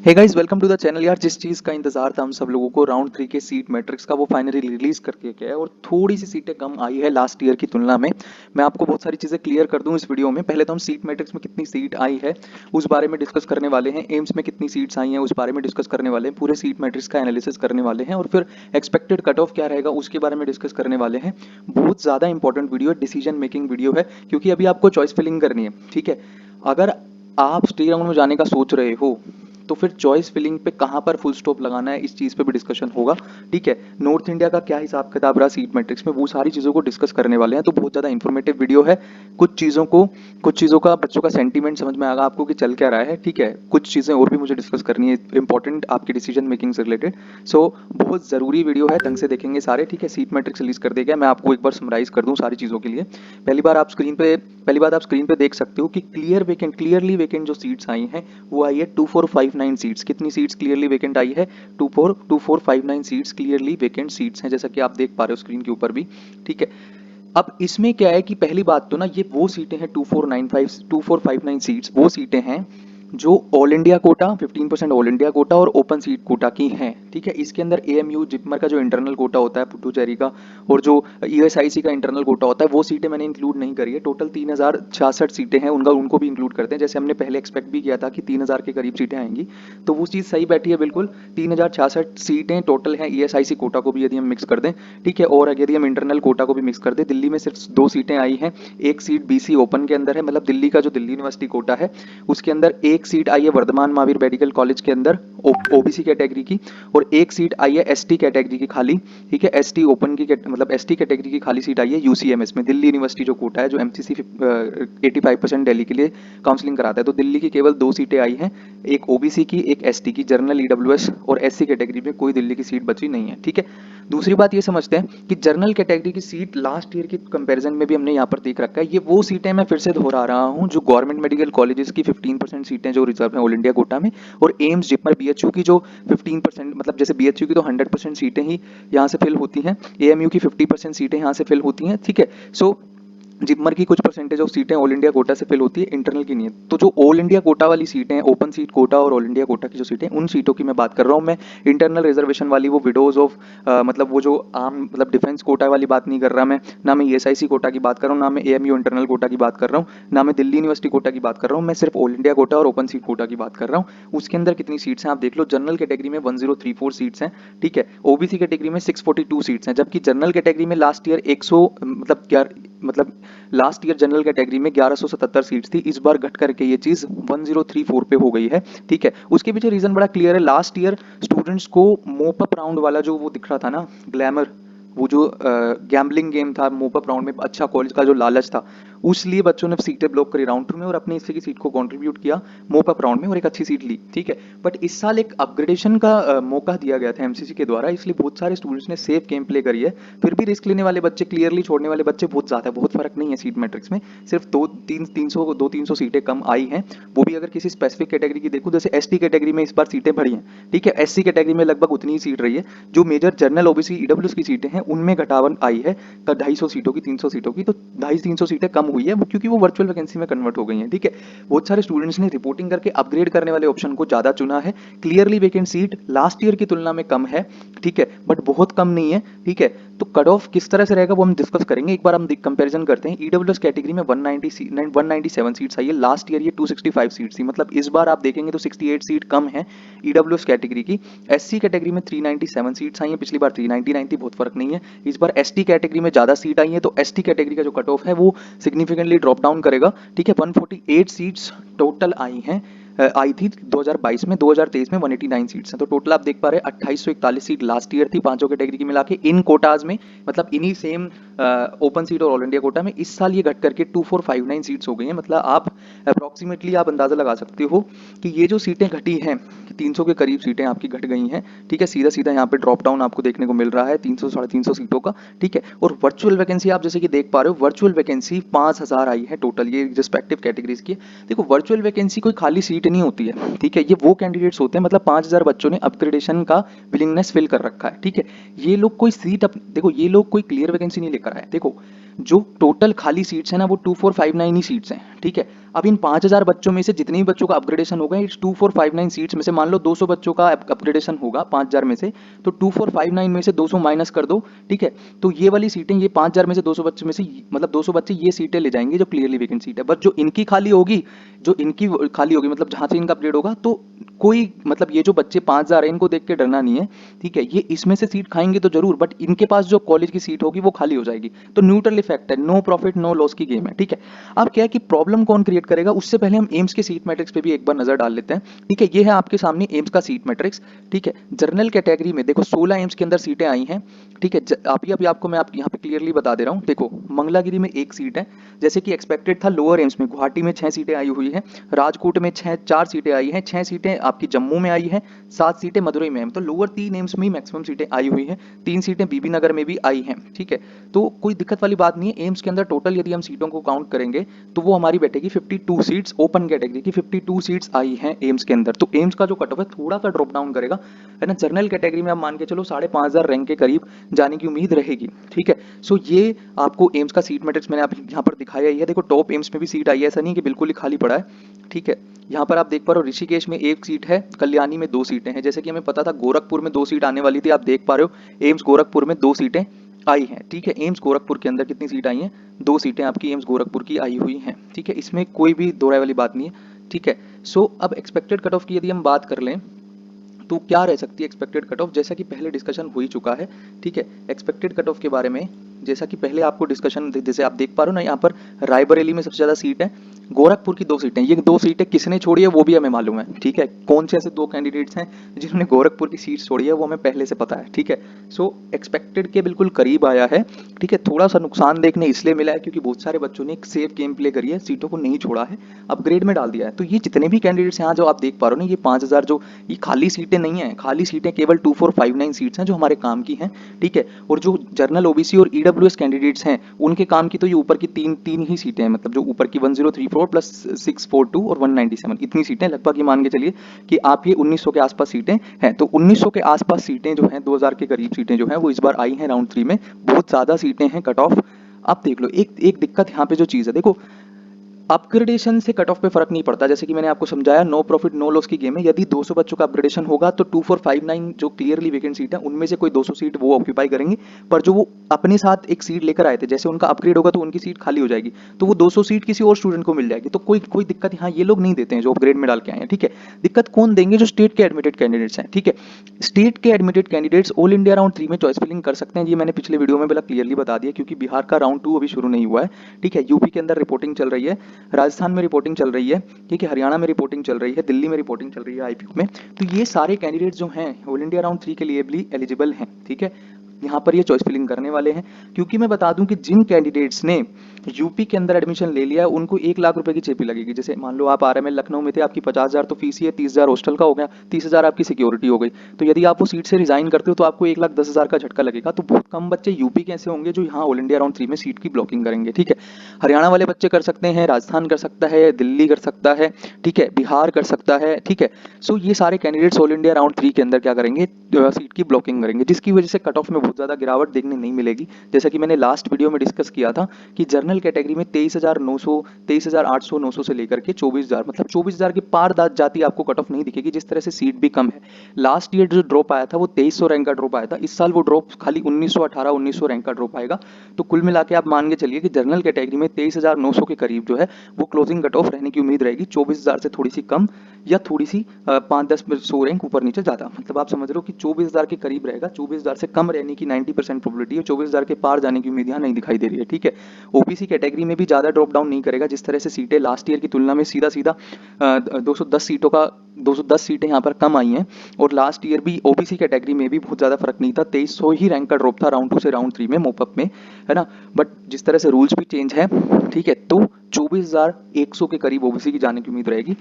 Hey guys, welcome to the channel. यार, जिस चीज़ का इंतजार था हम सब लोगों को, राउंड 3 के सीट मैट्रिक्स का, वो फाइनली रिलीज करके गया है और थोड़ी सी सीटें कम आई है लास्ट ईयर की तुलना में। मैं आपको बहुत सारी चीज़ें क्लियर कर दूं इस वीडियो में। पहले तो हम सीट मैट्रिक्स में कितनी सीट आई है उस बारे में डिस्कस करने वाले हैं, एम्स में कितनी सीट्स आई हैं उस बारे में डिस्कस करने वाले हैं, पूरे सीट मैट्रिक्स का एनालिसिस करने वाले हैं और फिर एक्सपेक्टेड कट ऑफ क्या रहेगा उसके बारे में डिस्कस करने वाले हैं। बहुत ज़्यादा इंपॉर्टेंट वीडियो है, डिसीजन मेकिंग वीडियो है, क्योंकि अभी आपको चॉइस फिलिंग करनी है। ठीक है, अगर आप स्टे राउंड में जाने का सोच रहे हो तो फिर चॉइस फिलिंग पे कहाँ पर फुल स्टॉप लगाना है, इस चीज़ पे भी डिस्कशन होगा। ठीक है, नॉर्थ इंडिया का क्या हिसाब किताब रहा सीट मैट्रिक्स में, वो सारी चीज़ों को डिस्कस करने वाले हैं। तो बहुत ज़्यादा इन्फॉर्मेटिव वीडियो है। कुछ चीज़ों का बच्चों का सेंटीमेंट समझ में आएगा आपको कि चल क्या रहा है। ठीक है, कुछ चीज़ें और भी मुझे डिस्कस करनी है इंपॉर्टेंट आपकी डिसीजन मेकिंग से रिलेटेड। सो बहुत ज़रूरी वीडियो है, ढंग से देखेंगे सारे। ठीक है, सीट मैट्रिक्स रिलीज कर देगा, मैं आपको एक बार समराइज कर दूँ सारी चीज़ों के लिए। पहली बात आप स्क्रीन पे देख सकते हो कि क्लियरली वेकेंट जो सीट्स आई हैं वो आई है 2459 सीट्स। कितनी सीट्स क्लियरली वेकेंट आई है? 2459 सीट्स क्लियरली वेकेंट सीट्स हैं, जैसा कि आप देख पा रहे हो स्क्रीन के ऊपर भी। ठीक है, अब इसमें क्या है कि पहली बात तो ना, ये वो सीटें हैं 2459 सीट्स, वो सीटें हैं जो all India quota 15% all India quota और ओपन सीट कोटा की हैं। ठीक है, इसके अंदर एएमयू जिपमर का जो इंटरनल कोटा होता है पुडुचेरी का, और जो ईएसआईसी का इंटरनल कोटा होता है, वो सीटें मैंने इंक्लूड नहीं करी है। टोटल 3066 सीटें हैं, उनको भी इंक्लूड करते हैं, जैसे हमने पहले एक्सपेक्ट भी किया था कि 3000 के करीब सीटें आएंगी। तो वो चीज़ सही बैठी है बिल्कुल। 3066 सीटें टोटल हैं ईएसआईसी कोटा को भी यदि हम मिक्स कर दें। ठीक है, और यदि हम इंटरनल कोटा को भी मिक्स कर दें, दिल्ली में सिर्फ 2 सीटें आई हैं। एक सीट बीसी ओपन के अंदर है, मतलब दिल्ली का जो दिल्ली यूनिवर्सिटी कोटा है उसके अंदर एक सीट आई है वर्धमान महावीर मेडिकल कॉलेज के अंदर ओबीसी कैटेगरी की, और एक सीट आई है एसटी कैटेगरी की खाली। ठीक है, एसटी ओपन की मतलब एसटी कैटेगरी की खाली सीट आई है यूसीएमएस में, दिल्ली यूनिवर्सिटी जो कोटा है, जो एमसीसी 85% दिल्ली के लिए काउंसलिंग कराता है। तो दिल्ली की केवल 2 सीटें आई हैं, एक ओबीसी की, एक एसटी की, जनरल ईडब्ल्यूएस और एससी कैटेगरी में कोई दिल्ली की सीट बची नहीं है। ठीक है, दूसरी बात ये समझते हैं कि जनरल कैटेगरी की सीट लास्ट ईयर की कंपैरिजन में भी हमने यहाँ पर देख रखा है। ये वो सीटें मैं फिर से दोहरा रहा हूँ जो गवर्नमेंट मेडिकल कॉलेजेस की 15% सीटें जो रिजर्व हैं ऑल इंडिया कोटा में, और एम्स जिपमर बीएचयू की जो 15%, मतलब जैसे बीएचयू की तो 100% सीटें ही यहाँ से फिल होती हैं, एएमयू की 50% सीटें यहाँ से फिल होती हैं। ठीक है, सो जिपमर की कुछ परसेंटेज ऑफ सीटें ऑल इंडिया कोटा से फिल होती है, इंटरनल की नहीं है। तो जो ऑल इंडिया कोटा वाली सीटें हैं, ओपन सीट कोटा और ऑल इंडिया कोटा की जो सीटें, उन सीटों की मैं बात कर रहा हूँ। मैं इंटरनल रिजर्वेशन वाली वो विडोज ऑफ मतलब वो जो आम मतलब डिफेंस कोटा वाली बात नहीं कर रहा मैं, ना मैं ईएसआईसी कोटा की बात कर रहा हूँ, ना मैं एएमयू इंटरनल कोटा की बात कर रहा हूँ, ना मैं दिल्ली यूनिवर्सिटी कोटा की बात कर रहा हूँ। मैं सिर्फ ऑल इंडिया कोटा और ओपन सीट कोटा की बात कर रहा हूँ। उसके अंदर कितनी सीट्स हैं आप देख लो। जनरल कैटेगरी में 1034 सीट्स हैं। ठीक है, ओबीसी कैटेगरी में 642 सीट्स हैं, जबकि जनरल कैटेगरी में लास्ट ईयर 100 मतलब लास्ट ईयर जनरल कैटेगरी में 1177 सीट्स थी। इस बार घट करके ये चीज 1034 पे हो गई है। ठीक है, उसके पीछे रीजन बड़ा क्लियर है। लास्ट ईयर स्टूडेंट्स को मोप अप राउंड वाला जो वो दिख रहा था ना, ग्लैमर, वो जो गैम्बलिंग गेम था, मोप अप राउंड में अच्छा कॉलेज का जो लालच था, उसलिए बच्चों ने सीटें ब्लॉक करी राउंड 2 में और अपनी हिस्से की सीट को कंट्रीब्यूट किया मोप अप राउंड में और एक अच्छी सीट ली। ठीक है, बट इस साल एक अपग्रेडेशन का मौका दिया गया था एमसीसी के द्वारा, इसलिए बहुत सारे स्टूडेंट्स ने सेफ गेम प्ले करी है। फिर भी रिस्क लेने वाले बच्चे, क्लियरली छोड़ने वाले बच्चे बहुत ज्यादा है, बहुत फर्क नहीं है सीट मैट्रिक्स में। सिर्फ 200-300 सीटें कम आई हैं, वो भी अगर किसी स्पेसिफिक कैटेगरी की देखूं, जैसे एसटी कैटेगरी में इस बार सीटें बढ़ी हैं। ठीक है, एससी कैटेगरी में लगभग उतनी ही सीट रही है। जो मेजर जनरल ओबीसी ईडब्ल्यूएस की सीटें हैं उनमें घटावन आई है 250 सीटों की, 300 सीटों की, तो 250-300 सीटें कम हुई है वो, क्योंकि वो वर्चुअल वैकेंसी में कन्वर्ट हो गई हैं। ठीक है, बहुत सारे स्टूडेंट्स ने रिपोर्टिंग करके अपग्रेड करने वाले ऑप्शन को ज्यादा चुना है। Clearly vacant seat last year की तुलना में कम है। ठीक है, बट बहुत कम नहीं है। ठीक है, तो कट ऑफ किस तरह से रहेगा वो हम डिस्कस करेंगे। एक बार हम कंपैरिजन करते हैं। ईडब्ल्यूएस कैटेगरी में 197 सीट्स आई है, लास्ट ईयर ये 265 सीट थी, मतलब इस बार आप देखेंगे तो 68 सीट कम है ईडब्ल्यूएस कैटेगरी की। एससी कैटेगरी में 397 सीट्स आई हैं, पिछली बार 399 थी, बहुत फर्क नहीं है। इस बार एसटी कैटेगरी में ज्यादा सीट आई है, तो एसटी कैटेगरी का जो कट ऑफ है वो सिग्निफिकेंटली ड्रॉप डाउन करेगा। ठीक है, 148 सीट्स टोटल आई थी 2022 में, 2023 में 189 सीट्स हैं। तो टोटल आप देख पा रहे हैं 2841 सीट लास्ट ईयर थी पांचों कैटेगरी की मिला के इन कोटाज में, मतलब इन्हीं सेम ओपन सीट और ऑल इंडिया कोटा में। इस साल ये घट करके 2459 सीट्स हो गई हैं। मतलब आप अप्रोक्सीमेटली आप अंदाजा लगा सकते हो कि ये जो सीटें घटी हैं, 300 के करीब सीटें आपकी घट गई हैं। ठीक है, सीधा सीधा यहाँ पे ड्रॉप डाउन आपको देखने को मिल रहा है 300-350 सीटों का। ठीक है, और वर्चुअल वैकेंसी आप जैसे कि देख पा रहे हो, वर्चुअल वैकेंसी 5000 आई है टोटल, ये रिस्पेक्टिव कैटेगरीज की। देखो, वर्चुअल वैकेंसी कोई खाली सीट नहीं होती है। ठीक है, ये वो कैंडिडेट्स होते हैं, मतलब 5000 बच्चों ने अपग्रेडेशन का विलिंगनेस फिल कर रखा है। ठीक है, ये लोग कोई सीट देखो, ये लोग कोई क्लियर वैकेंसी नहीं लेकर आए। देखो, जो टोटल खाली सीट्स है ना वो 2459 ही सीट्स हैं, ठीक है। अब इन 5000 बच्चों में से जितने भी बच्चों का अपग्रेडेशन होगा इस 2459 सीट्स में से मान लो 200 बच्चों का अपग्रेडेशन होगा 5000 में से, तो 2459 में से 200 माइनस कर दो, ठीक है। तो ये वाली सीटें, ये 5000 में से 200 बच्चों में से मतलब 200 बच्चे ये सीटें ले जाएंगे जो क्लियरली वेकेंट सीट है। बट जो इनकी खाली होगी, मतलब जहां से इनका अपग्रेड होगा, तो कोई मतलब ये जो बच्चे 5000 है इनको देख के डरना नहीं है, ठीक है। ये इसमें से सीट खाएंगे तो जरूर, बट इनके पास जो कॉलेज की सीट होगी वो खाली हो जाएगी। तो न्यूट्रल इफेक्ट है, नो प्रॉफिट नो लॉस की गेम है, ठीक है। अब क्या है कि प्रॉब्लम कौन क्रिएट करेगा, उससे पहले हम एम्स के सीट मैट्रिक्स पे भी एक बार नजर डाल लेते हैं, ठीक है। ये है आपके सामने एम्स का सीट मैट्रिक्स, ठीक है। जनरल कैटेगरी में देखो 16 एम्स के अंदर सीटें आई हैं, ठीक है। अभी आपको मैं यहाँ पे क्लियरली बता दे रहा हूँ। देखो मंगलागिरी में एक सीट है, जैसे कि एक्सपेक्टेड था। लोअर एम्स में गुवाहाटी में 6 सीटें आई हुई हैं, राजकोट में 4 सीटें आई हैं, 6 सीटें आपकी जम्मू में आई हैं, 7 सीटें मदुरई में हैं। तो लोअर 3 एम्स में ही मैक्सिमम सीटें आई हुई हैं, 3 सीटें बीबी नगर में भी आई हैं, ठीक है। तो कोई दिक्कत वाली बात नहीं है। एम्स के अंदर टोटल यदि हम सीटों को काउंट करेंगे तो वो हमारी बैठेगी 52 सीट्स, ओपन कैटेगरी की 52 सीट्स आई हैं एम्स के अंदर। तो एम्स का जो कट ऑफ है थोड़ा सा ड्रॉप डाउन करेगा, है ना। जनरल कैटेगरी में आप मान के चलो 5500 रैंक के करीब जाने की उम्मीद रहेगी, ठीक है। सो ये आपको एम्स का सीट मैट्रिक्स मैंने आप यहाँ पर दिखाया ही है। देखो टॉप एम्स में भी सीट आई है, ऐसा नहीं कि बिल्कुल ही खाली पड़ा है, ठीक है। यहाँ पर आप देख पा रहे हो ऋषिकेश में 1 सीट है, कल्याणी में 2 सीटें हैं। जैसे कि हमें पता था गोरखपुर में 2 सीट आने वाली थी, आप देख पा रहे हो एम्स गोरखपुर में 2 सीटें आई हैं, ठीक है। एम्स गोरखपुर के अंदर कितनी सीट आई हैं, 2 सीटें आपकी एम्स गोरखपुर की आई हुई हैं, ठीक है। इसमें कोई भी दो राय वाली बात नहीं है, ठीक है। सो अब एक्सपेक्टेड कट ऑफ की यदि हम बात कर लें तो क्या रह सकती है एक्सपेक्टेड कट ऑफ, जैसा कि पहले डिस्कशन हो ही चुका है, ठीक है। एक्सपेक्टेड कट ऑफ के बारे में जैसा कि पहले आपको डिस्कशन, जैसे आप देख पा रहे हो ना, यहाँ पर रायबरेली में सबसे ज्यादा सीट है, गोरखपुर की 2 सीटें। ये 2 सीटें किसने छोड़ी है वो भी हमें मालूम है, ठीक है। कौन से ऐसे 2 कैंडिडेट्स हैं जिन्होंने गोरखपुर की सीट छोड़ी है वो हमें पहले से पता है, ठीक है। सो एक्सपेक्टेड के बिल्कुल करीब आया है, ठीक है। थोड़ा सा नुकसान देखने इसलिए मिला है क्योंकि बहुत सारे बच्चों ने एक सेफ गेम प्ले करी है, सीटों को नहीं छोड़ा है, अपग्रेड में डाल दिया है। तो ये जितने भी कैंडिडेट्स यहाँ जो आप देख पा रहे हो ना, ये 5000 जो ये खाली सीटें नहीं है, खाली सीटें केवल 2459 सीट्स हैं जो हमारे काम की हैं, ठीक है। और जो जर्नल ओबीसी और ईडब्ल्यूएस कैंडिडेट्स हैं उनके काम की तो ये ऊपर की तीन ही सीटें हैं, मतलब जो ऊपर की 1034 प्लस 642 और 197 इतनी सीटें लगभग, ये मान के चलिए कि आप ये 1900 के आसपास सीटें हैं। तो 1900 के आसपास सीटें जो हैं, 2000 के करीब सीटें जो हैं वो इस बार आई हैं राउंड 3 में, बहुत ज्यादा सीटें हैं कट ऑफ। आप देख लो एक दिक्कत यहाँ पे जो चीज है, देखो अपग्रेडेशन से कट ऑफ पे फर्क नहीं पड़ता, जैसे कि मैंने आपको समझाया नो प्रॉफिट नो लॉस की गेम है। यदि 200 बच्चों का अपग्रेडेशन होगा तो 2459 जो क्लियरली वेकेंट सीट है उनमें से कोई 200 सीट वो ऑक्यूपाई करेंगे, पर जो वो अपने साथ एक सीट लेकर आए थे, जैसे उनका अपग्रेड होगा तो उनकी सीट खाली हो जाएगी, तो वो 200 सीट किसी और स्टूडेंट को मिल जाएगी। तो कोई दिक्कत यहाँ ये लोग नहीं देते हैं जो अपग्रेड में डाल के आए हैं, ठीक है। दिक्कत कौन देंगे, जो स्टेट के एडमिटेड कैंडिडेट्स हैं, ठीक है। स्टेट के admitted candidates all India round 3 में चॉइस फिलिंग कर सकते हैं, ये मैंने पिछले वीडियो में बड़ा क्लियरली बता दिया, क्योंकि बिहार का राउंड 2 अभी शुरू नहीं हुआ है, ठीक है। यूपी के अंदर रिपोर्टिंग चल रही है, राजस्थान में रिपोर्टिंग चल रही है, ठीक है, हरियाणा में रिपोर्टिंग चल रही है, दिल्ली में रिपोर्टिंग चल रही है आईपीयू में। तो ये सारे कैंडिडेट्स जो हैं ऑल इंडिया राउंड 3 के लिए भी एलिजिबल हैं, ठीक है। यहाँ पर ये चॉइस फिलिंग करने वाले हैं, क्योंकि मैं बता दूं कि जिन कैंडिडेट्स ने यूपी के अंदर एडमिशन ले लिया है उनको 1 लाख रुपए की चेपी लगेगी। जैसे मान लो आप आरएमएल लखनऊ में थे, आपकी 50,000 तो फीस ही है, 30,000 हॉस्टल का हो गया, 30,000 आपकी सिक्योरिटी हो गई। तो यदि आप वो सीट से रिजाइन करते हो तो आपको 1,10,000 का झटका लगेगा। तो बहुत कम बच्चे यूपी के ऐसे होंगे जो यहाँ ऑल इंडिया राउंड 3 में सीट की ब्लॉकिंग करेंगे, ठीक है। हरियाणा वाले बच्चे कर सकते हैं, राजस्थान कर सकता है, दिल्ली कर सकता है, ठीक है, बिहार कर सकता है, ठीक है। सो ये सारे कैंडिडेट्स ऑल इंडिया राउंड 3 के अंदर क्या करेंगे, सीट की ब्लॉकिंग करेंगे, जिसकी वजह से कट ऑफ में बहुत ज्यादा गिरावट देखने नहीं मिलेगी। जैसा कि मैंने लास्ट वीडियो में डिस्कस किया था कि जनरल कैटेगरी में 23,900, 23,800, 900 से लेकर के 24,000, मतलब 24,000 के पार जाती आपको कट ऑफ नहीं दिखेगी, जिस तरह से सीट भी कम है। लास्ट ईयर जो ड्रॉप आया था वो 2300 रैंक का ड्रॉप आया था, इस साल वो ड्रॉप खाली 1918, 1900 रैंक का ड्रॉप आएगा। तो कुल मिला के आप मान के चलिए कि जनरल कैटेगरी में 23,900 के करीब जो है वो क्लोजिंग कट ऑफ रहने की उम्मीद रहेगी, 24,000 से थोड़ी सी कम या थोड़ी सी 5-10 100 रैंक ऊपर नीचे ज्यादा, मतलब आप समझ रहे हो कि 24,000 के करीब रहेगा। 24,000 से कम रहने की 90% प्रोबेबिलिटी है, 24,000 के पार जाने की उम्मीद यहाँ नहीं दिखाई दे रही है, ठीक है। ओबीसी कैटेगरी में भी ज्यादा ड्रॉप डाउन नहीं करेगा, जिस तरह से सीटें लास्ट ईयर की तुलना में सीधा 210 सीटें यहाँ पर कम आई हैं। और लास्ट ईयर भी ओबीसी कैटेगरी में भी बहुत ज्यादा फर्क नहीं था, 2300 ही रैंक का ड्रॉप था राउंड 2 से राउंड 3 में मोपअप में, है ना। बट जिस तरह से रूल्स भी चेंज है, ठीक है, तो 24,100 के करीब ओबीसी की जाने की उम्मीद रहेगी।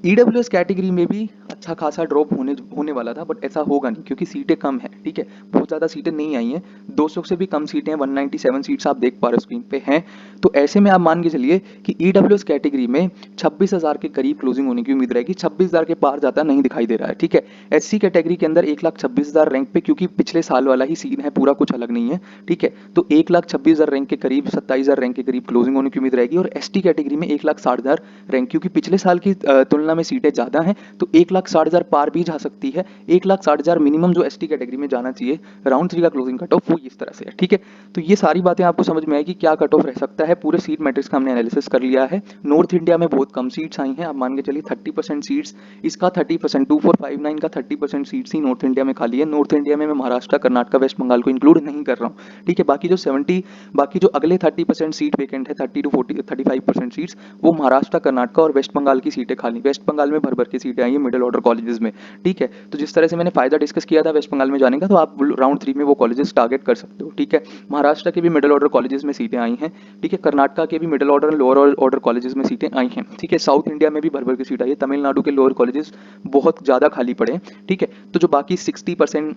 ईडब्ल्यूएस कैटेगरी में भी अच्छा खासा ड्रॉप होने वाला था, बट ऐसा होगा नहीं क्योंकि सीटें कम है, ठीक है, बहुत ज़्यादा सीटें नहीं आई हैं, 200 से भी कम सीटें हैं, 197 सीट्स आप देख पा रहे हो स्क्रीन पे हैं। तो ऐसे में आप मान के चलिए कि ईडब्ल्यूएस कैटेगरी में 26,000 के करीब क्लोजिंग होने की उम्मीद रहेगी, 26,000 के पार जाता नहीं दिखाई दे रहा है, ठीक है। एससी कैटेगरी के अंदर 1,26,000 रैंक पे, क्योंकि पिछले साल वाला ही सीन है, पूरा कुछ अलग नहीं है, ठीक है। तो 1,26,000 रैंक के करीब, 27,000 रैंक के करीब क्लोजिंग होने की उम्मीद रहेगी। और एसटी कैटेगरी में 1,60,000 रैंक, क्योंकि पिछले साल की तुलना में सीटें ज़्यादा हैं, तो 1,60,000 पार भी जा सकती है। 1,60,000 मिनिमम जो एसटी कैटेगरी में जाना चाहिए, राउंड 3 का क्लोजिंग कट ऑफ वो इस तरह से है, ठीक है। तो ये सारी बातें आपको समझ में आएगी क्या कट ऑफ रह सकता है। पूरे सीट मैट्रिक्स का हमने एनालिसिस कर लिया है। नॉर्थ इंडिया में बहुत कम सीट्स आई हैं, आप मान के चलिए 30% सीट्स, इसका 30%, 2459 का 30% सीट्स ही नॉर्थ इंडिया में खाली है। नॉर्थ इंडिया में मैं महाराष्ट्र, कर्नाटक, वेस्ट बंगाल को इंक्लूड नहीं कर रहा हूँ, ठीक है। बाकी जो अगले 30% सीट वेकेंट है, 30 to 35% सीट्स, वो महाराष्ट्र, कर्नाटक और वेस्ट बंगाल की सीटें खाली। वेस्ट बंगाल में भर भर की सीटें आई हैं मिडिल ऑर्डर कॉलेजेस में, ठीक है। तो जिस तरह से मैंने फायदा डिस्कस किया था वेस्ट बंगाल में जाने का, तो आप राउंड 3 में वो कॉलेजेस टारगेट कर सकते हो, ठीक है। महाराष्ट्र के भी मिडिल ऑर्डर कॉलेजेस में सीटें आई हैं, ठीक है। कर्नाटक के भी मिडिल ऑर्डर और लोअर ऑर्डर कॉलेजेस में सीटें आई हैं, ठीक है। साउथ इंडिया में भी भर भर की सीट आई है। तमिलनाडु के लोअर कॉलेजेस बहुत ज़्यादा खाली पड़े हैं, ठीक है। तो जो बाकी 60%,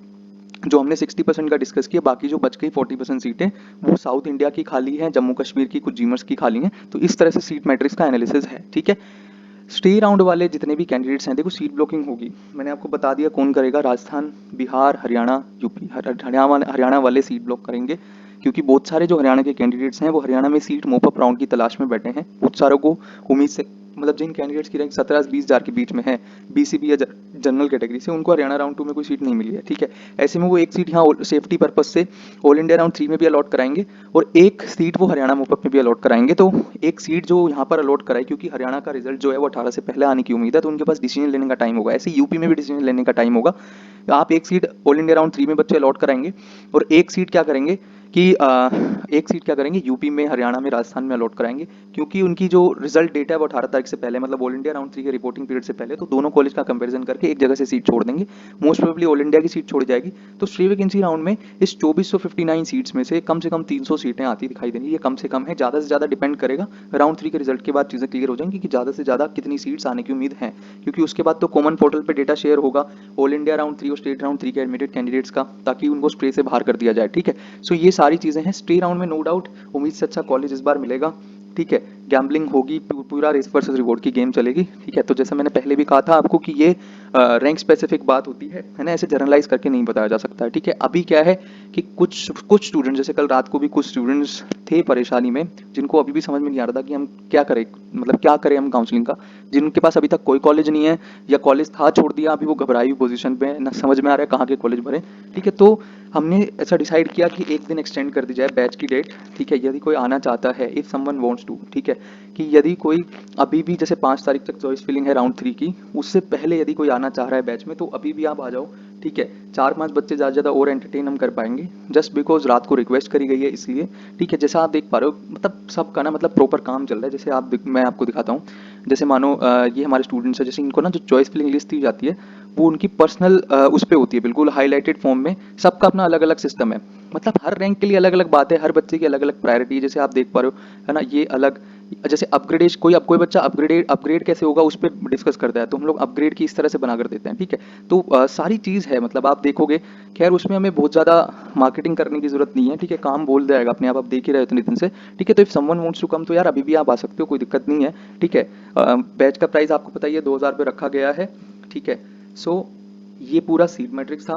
जो हमने 60% का डिस्कस किया, बाकी जो बच गई 40% सीटें, वो साउथ इंडिया की खाली हैं, जम्मू कश्मीर की, कुछ जीमर्स की खाली हैं। तो इस तरह से सीट मैट्रिक्स का एनालिसिस है, ठीक है। स्टे राउंड वाले जितने भी कैंडिडेट्स हैं, देखो सीट ब्लॉकिंग होगी, मैंने आपको बता दिया कौन करेगा। राजस्थान, बिहार, हरियाणा, यूपी, हरियाणा वाले सीट ब्लॉक करेंगे, क्योंकि बहुत सारे जो हरियाणा के कैंडिडेट्स हैं वो हरियाणा में सीट मोप अप राउंड की तलाश में बैठे हैं। बहुत सारों को उम्मीद से, मतलब जिन कैंडिडेट्स की रैंक 17 से 20,000 के बीच में है, बीसीबी या जनरल कैटेगरी से, उनको हरियाणा राउंड 2 में कोई सीट नहीं मिली है, ठीक है। ऐसे में वो एक सीट यहाँ सेफ्टी पर्पज से ऑल इंडिया राउंड 3 में भी अलॉट कराएंगे, और एक सीट वो हरियाणा मोपअप में भी अलॉट कराएंगे। तो एक सीट जो यहाँ पर अलॉट कराए, क्योंकि हरियाणा का रिजल्ट जो है वो 18 से पहले आने की उम्मीद है, तो उनके पास डिसीजन लेने का टाइम होगा। ऐसे यूपी में भी डिसीजन लेने का टाइम होगा। आप एक सीट ऑल इंडिया राउंड 3 में बच्चे अलॉट कराएंगे, और एक सीट क्या करेंगे कि एक सीट क्या करेंगे यूपी में, हरियाणा में, राजस्थान में अलॉट कराएंगे, क्योंकि उनकी जो रिजल्ट डेट है वो 18 तारीख से पहले, मतलब ऑल इंडिया राउंड 3 के रिपोर्टिंग पीरियड से पहले, तो दोनों कॉलेज का कंपैरिजन करके एक जगह से सीट छोड़ देंगे। मोस्ट प्रोबेबली ऑल इंडिया की सीट छोड़ी जाएगी। तो फ्री वैकेंसी राउंड में इस 2459 सीट्स में से कम 300 सीटें आती दिखाई देंगी। ये कम से कम है, ज़्यादा से ज़्यादा डिपेंड करेगा राउंड 3 के रिजल्ट के बाद चीज़ें क्लियर हो जाएंगी कि ज़्यादा से ज़्यादा कितनी सीट्स आने की उम्मीद है, क्योंकि उसके बाद तो कॉमन पोर्टल पर डेटा शेयर होगा ऑल इंडिया राउंड 3 और स्टेट राउंड 3 के एडमिटेड कैंडिडेट्स का, ताकि उनको स्ट्रे से बाहर कर दिया जाए, ठीक है। सो ये सारी चीज़ें हैं। स्टे राउंड में नो डाउट उम्मीद से अच्छा कॉलेज इस बार मिलेगा, ठीक है। गैम्बलिंग होगी, पूरा रेस वर्सेस रिवॉर्ड की गेम चलेगी, ठीक है। तो जैसे मैंने पहले भी कहा था आपको कि ये रैंक स्पेसिफिक बात होती है ना, ऐसे जनरलाइज करके नहीं बताया जा सकता है, ठीक है। अभी क्या है कि कुछ स्टूडेंट्स, जैसे कल रात को भी कुछ स्टूडेंट्स थे परेशानी में, जिनको अभी भी समझ में नहीं आ रहा था कि हम क्या करें, मतलब क्या करें हम काउंसलिंग का, जिनके पास अभी तक कोई कॉलेज नहीं है, या कॉलेज था छोड़ दिया, अभी वो घबराई हुई पोजीशन पे, ना समझ में आ रहा है कहाँ के कॉलेज भरे, ठीक है। तो हमने ऐसा डिसाइड किया कि एक दिन एक्सटेंड कर दी जाए बैच की डेट, ठीक है। यदि कोई आना चाहता है, इफ समवन वांट्स टू, ठीक है, कि यदि कोई अभी भी, जैसे 5 तारीख तक चॉइस फिलिंग है राउंड 3 की, उससे पहले यदि कोई आना चाह रहा है बैच में, तो अभी भी आप आ जाओ, ठीक है। 4-5 बच्चे ज़्यादा ज़्यादा और एंटरटेन हम कर पाएंगे, जस्ट बिकॉज रात को रिक्वेस्ट करी गई है इसलिए, ठीक है। जैसा आप देख पा रहे हो, मतलब सबका ना, मतलब प्रॉपर काम चल रहा है। जैसे मैं आपको दिखाता हूँ, जैसे मानो ये हमारे स्टूडेंट्स है, जैसे इनको ना जो चॉइस फिलिंग लिस्ट दी जाती है, वो उनकी पर्सनल उस पर होती है, बिल्कुल हाईलाइटेड फॉर्म में। सबका अपना अलग अलग सिस्टम है, मतलब हर रैंक के लिए अलग अलग बात है, हर बच्चे की अलग अलग प्रायोरिटी, जैसे आप देख पा रहे हो, है ना। ये अलग, जैसे अपग्रेडेज, कोई बच्चा अपग्रेड कैसे होगा उस पर डिस्कस करता है, तो हम लोग अपग्रेड की इस तरह से बना कर देते हैं, ठीक है। तो सारी चीज़ है, मतलब आप देखोगे, खैर उसमें हमें बहुत ज़्यादा मार्केटिंग करने की जरूरत नहीं है, ठीक है। काम बोल जाएगा अपने आप देख ही रहे हो इतने दिन से, ठीक है। तो if someone wants to come, तो यार अभी भी आप आ सकते हो, कोई दिक्कत नहीं है, ठीक है। बैच का प्राइस आपको पता ही है, 2,000 रुपये रखा गया है, ठीक है। सो ये पूरा सीट मैट्रिक्स था,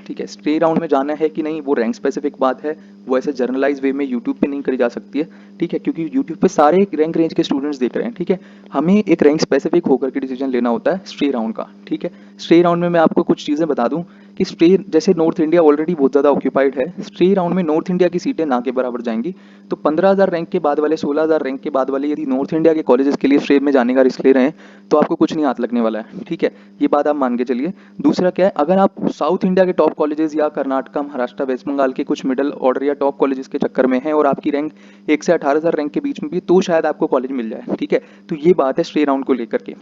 ठीक है। स्टे राउंड में जाना है कि नहीं, वो रैंक स्पेसिफिक बात है, वो ऐसे जर्नलाइज वे में यूट्यूब पे नहीं करी जा सकती है, ठीक है, क्योंकि यूट्यूब पे सारे रैंक रेंज के स्टूडेंट्स देख रहे हैं, ठीक है। हमें एक रैंक स्पेसिफिक होकर के डिसीजन लेना होता है स्टे राउंड का, ठीक है। स्टे राउंड में मैं आपको कुछ चीज़ें बता दूं कि स्टे, जैसे नॉर्थ इंडिया ऑलरेडी बहुत ज़्यादा ऑक्यूपाइड है, स्टे राउंड में नॉर्थ इंडिया की सीटें ना के बराबर जाएंगी। तो 15,000 रैंक के बाद वाले, 16,000 रैंक के बाद वाले यदि नॉर्थ इंडिया के कॉलेजेस के लिए स्टे में जाने का रिस्क ले रहे हैं, तो आपको कुछ नहीं हाथ लगने वाला है, ठीक है। ये बात आप मान के चलिए। दूसरा क्या है, अगर आप साउथ इंडिया के टॉप कॉलेजेस या कर्नाटक, महाराष्ट्र, वेस्ट बंगाल के कुछ मिडिल ऑर्डर या टॉप कॉलेजेस के चक्कर में हैं, और आपकी रैंक 1 से 18,000 रैंक के बीच में भी, तो शायद आपको कॉलेज मिल जाए, ठीक है। तो ये बात है स्टे राउंड को लेकर के,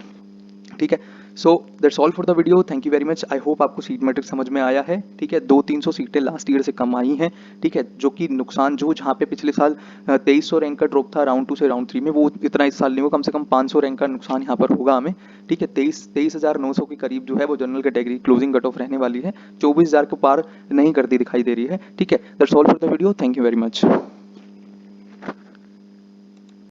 ठीक है। So that's all for the video, thank you very much. I hope आपको सीट मैट्रिक्स समझ में आया है, ठीक है। 200-300 सीटें लास्ट ईयर से कम आई हैं, ठीक है, जो कि नुकसान जो जहाँ पे पिछले साल 2300 रैंक का ड्रॉप था राउंड 2 से राउंड 3 में, वो इतना इस साल नहीं होगा, कम से कम 500 रैंक का नुकसान यहाँ पर होगा हमें, ठीक है। 23,900 के करीब जो है वो general category closing cut off रहने वाली है, 24,000 को पार नहीं करती दिखाई दे रही है, ठीक है। That's all for the video, thank you very much.